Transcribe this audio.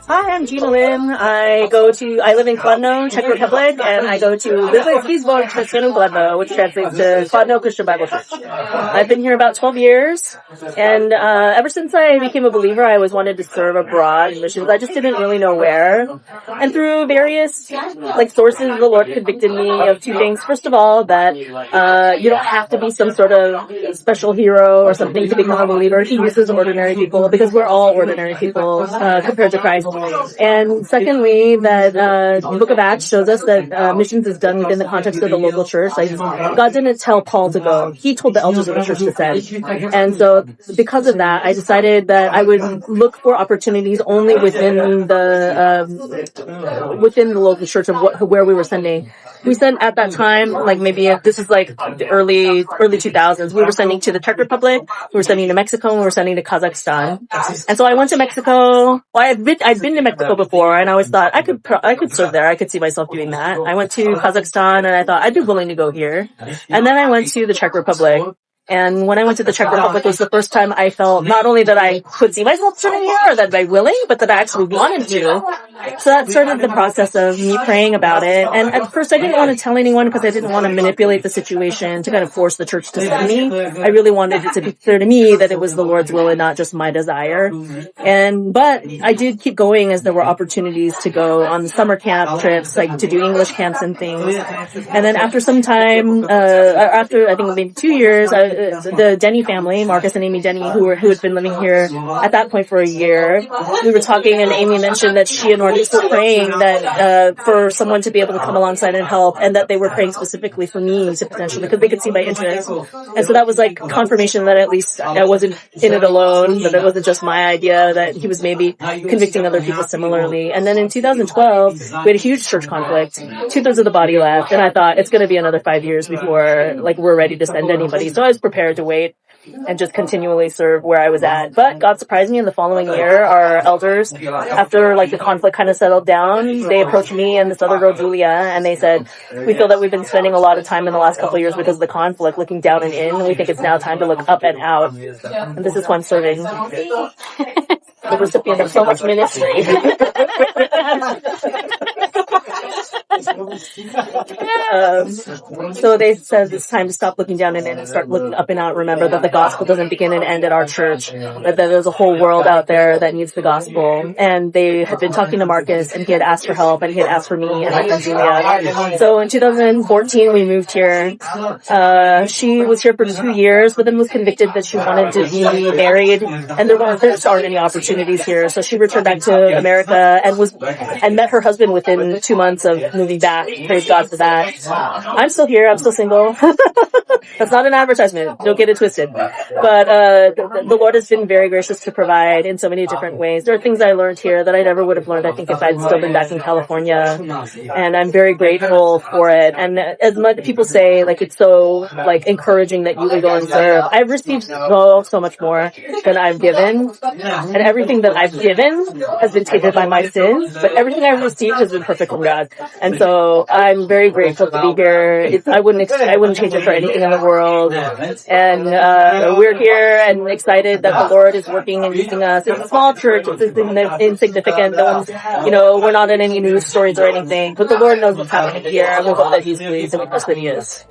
Hi, I'm Gina Lim. I live in Kladno, Czech Republic, and I go to Kladno, which translates to Kladno Bible Church. I've been here about 12 years, and ever since I became a believer, I always wanted to serve abroad in missions. I just didn't really know where. And through various sources, the Lord convicted me of two things. First of all, that you don't have to be some sort of special hero or something to become a believer. He uses ordinary people because we're all ordinary people compared to Christ. And secondly, that the book of Acts shows us that missions is done within the context of the local church. God didn't tell Paul to go. He told the elders of the church to send. And so because of that, I decided that I would look for opportunities only within the local church of where we were sending. We sent at that time, this is the early 2000s. We were sending to the Czech Republic, we were sending to Mexico, and we were sending to Kazakhstan. And so I went to Mexico. Well, I'd been to Mexico before, and I always thought I could serve there. I could see myself doing that. I went to Kazakhstan, and I thought I'd be willing to go here. And then I went to the Czech Republic. And when I went to the Czech Republic, it was the first time I felt not only that I could see myself serving here, or that I'm willing, but that I actually wanted to. So that started the process of me praying about it. And at first I didn't want to tell anyone because I didn't want to manipulate the situation to kind of force the church to send me. I really wanted it to be clear to me that it was the Lord's will and not just my desire. But I did keep going as there were opportunities to go on summer camp trips, to do English camps and things. And then after some time, after I think maybe 2 years, the Denny family, Marcus and Amy Denny, who had been living here at that point for a year, we were talking, and Amy mentioned that she and Marcus were praying that for someone to be able to come alongside and help, and that they were praying specifically for me to potentially, because they could see my interest. And so that was confirmation that at least I wasn't in it alone, that it wasn't just my idea, that he was maybe convicting other people similarly. And then in 2012, we had a huge church conflict. 2/3 of the body left, and I thought it's going to be another 5 years before we're ready to send anybody. So I was prepared to wait and just continually serve where I was at. But God surprised me in the following year. Our elders, after the conflict kind of settled down, they approached me and this other girl, Julia, and they said, we feel that we've been spending a lot of time in the last couple of years because of the conflict looking down and in, and we think it's now time to look up and out. And this is who I'm serving. The recipient of so much ministry. So they said it's time to stop looking down and in and start looking up and out. Remember that the gospel doesn't begin and end at our church, that there's a whole world out there that needs the gospel. And they had been talking to Marcus, and he had asked for help, and he had asked for me and my friend Julia. So in 2014, we moved here. She was here for 2 years, but then was convicted that she wanted to be married, and there aren't any opportunities here. So she returned back to America and met her husband within 2 months of moving back. Praise God for that. I'm still here. I'm still single. That's not an advertisement. Don't get it twisted. But the Lord has been very gracious to provide in so many different ways. There are things I learned here that I never would have learned, I think, if I'd still been back in California. And I'm very grateful for it. And as much people say, it's so encouraging that you would go and serve. I've received so much more than I've given. And everything that I've given has been taken by my sins, but everything I've received has been perfect from God. And so I'm very grateful to be here. I wouldn't change it for anything in the world. And we're here and excited that the Lord is working and using us. It's a small church. It's insignificant. We're not in any news stories or anything, but the Lord knows what's happening here, and we hope that He's pleased, and we trust that He is.